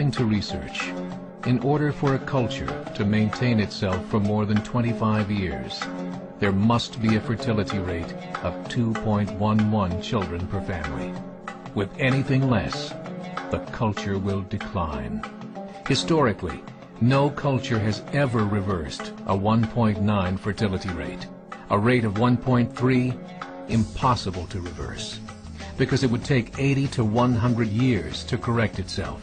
According to research, in order for a culture to maintain itself for more than 25 years, there must be a fertility rate of 2.11 children per family. With anything less, the culture will decline. Historically, no culture has ever reversed a 1.9 fertility rate. A rate of 1.3, impossible to reverse, because it would take 80 to 100 years to correct itself,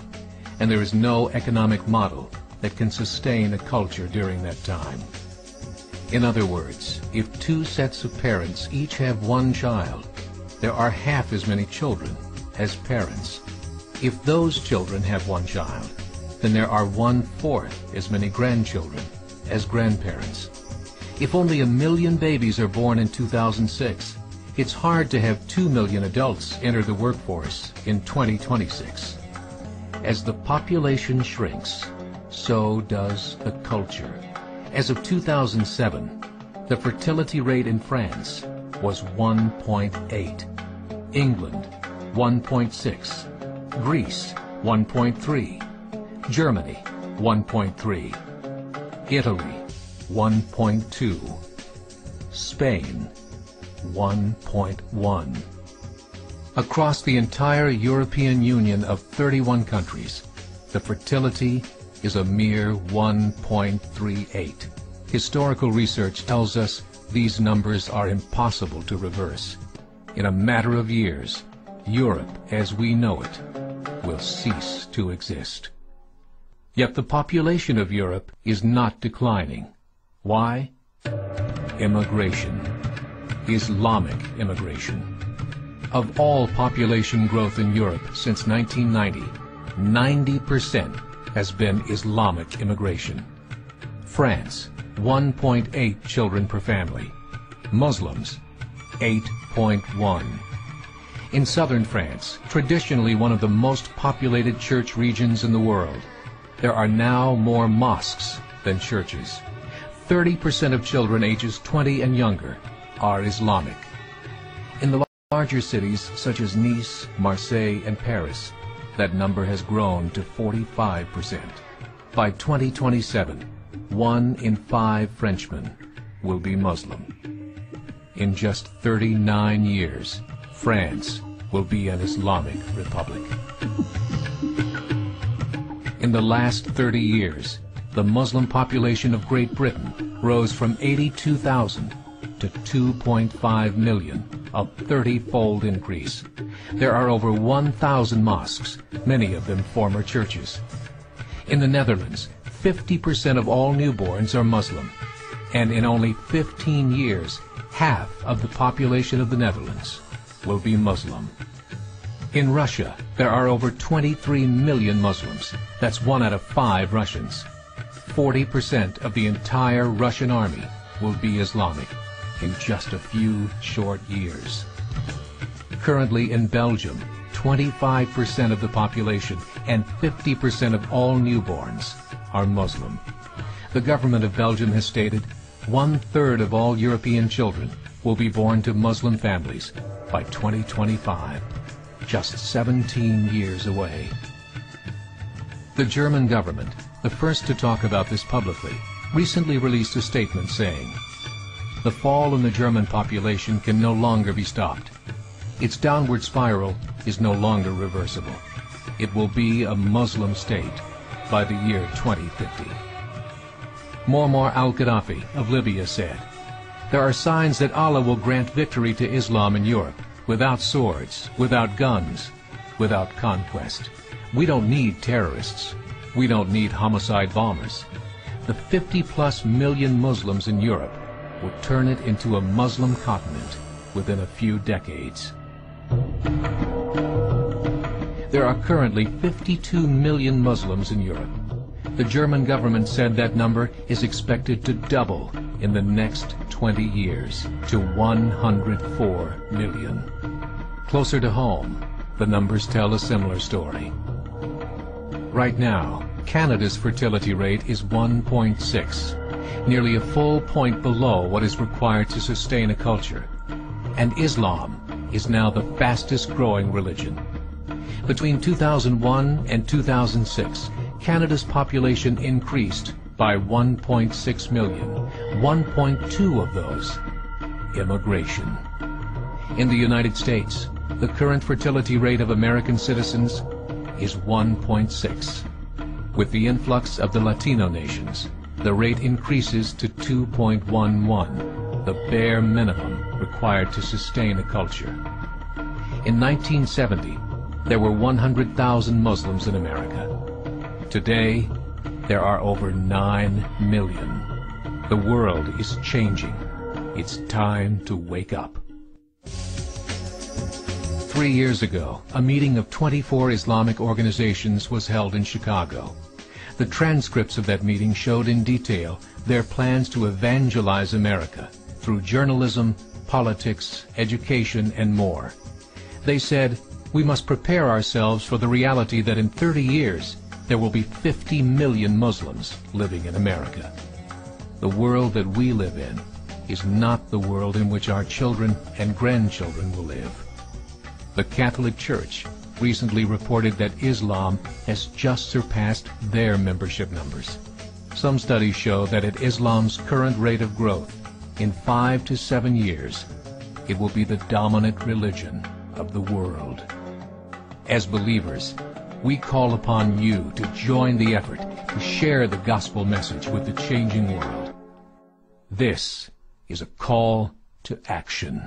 and there is no economic model that can sustain a culture during that time. In other words, if two sets of parents each have one child, there are half as many children as parents. If those children have one child, then there are 1/4 as many grandchildren as grandparents. If only 1 million babies are born in 2006, it's hard to have 2 million adults enter the workforce in 2026. As the population shrinks, so does the culture. As of 2007, the fertility rate in France was 1.8, England 1.6, Greece 1.3, Germany 1.3, Italy 1.2, Spain 1.1. Across the entire European Union of 31 countries, the fertility is a mere 1.38. Historical research tells us these numbers are impossible to reverse. In a matter of years, Europe as we know it will cease to exist. Yet the population of Europe is not declining. Why? Immigration. Islamic immigration. Of all population growth in Europe since 1990, 90% has been Islamic immigration. France, 1.8 children per family. Muslims, 8.1. In southern France, traditionally one of the most populated church regions in the world, there are now more mosques than churches. 30% of children ages 20 and younger are Islamic. In the larger cities such as Nice, Marseille, and Paris, that number has grown to 45%. By 2027, 1 in 5 Frenchmen will be Muslim. In just 39 years, France will be an Islamic republic. In the last 30 years, the Muslim population of Great Britain rose from 82,000 to 2.5 million, a 30-fold increase. There are over 1,000 mosques, many of them former churches. In the Netherlands, 50% of all newborns are Muslim, and in only 15 years, half of the population of the Netherlands will be Muslim. In Russia, there are over 23 million Muslims. That's 1 out of 5 Russians. 40% of the entire Russian army will be Islamic in just a few short years. Currently in Belgium, 25% of the population and 50% of all newborns are Muslim. The government of Belgium has stated 1/3 of all European children will be born to Muslim families by 2025, just 17 years away. The German government, the first to talk about this publicly, recently released a statement saying, "The fall in the German population can no longer be stopped. Its downward spiral is no longer reversible. It will be a Muslim state by the year 2050. Muammar al-Gaddafi of Libya said, "There are signs that Allah will grant victory to Islam in Europe, without swords, without guns, without conquest. We don't need terrorists. We don't need homicide bombers. The 50+ million Muslims in Europe would turn it into a Muslim continent within a few decades." There are currently 52 million Muslims in Europe. The German government said that number is expected to double in the next 20 years to 104 million. Closer to home, the numbers tell a similar story. Right now, Canada's fertility rate is 1.6, nearly a full point below what is required to sustain a culture. And Islam is now the fastest growing religion. Between 2001 and 2006, Canada's population increased by 1.6 million, 1.2 of those immigration. In the United States, the current fertility rate of American citizens is 1.6. With the influx of the Latino nations, the rate increases to 2.11, the bare minimum required to sustain a culture. In 1970, there were 100,000 Muslims in America. Today, there are over 9 million. The world is changing. It's time to wake up. 3 years ago, a meeting of 24 Islamic organizations was held in Chicago. The transcripts of that meeting showed in detail their plans to evangelize America through journalism, politics, education, and more. They said, we must prepare ourselves for the reality that in 30 years, there will be 50 million Muslims living in America. The world that we live in is not the world in which our children and grandchildren will live. The Catholic Church recently reported that Islam has just surpassed their membership numbers. Some studies show that at Islam's current rate of growth, in 5 to 7 years, it will be the dominant religion of the world. As believers, we call upon you to join the effort to share the gospel message with the changing world. This is a call to action.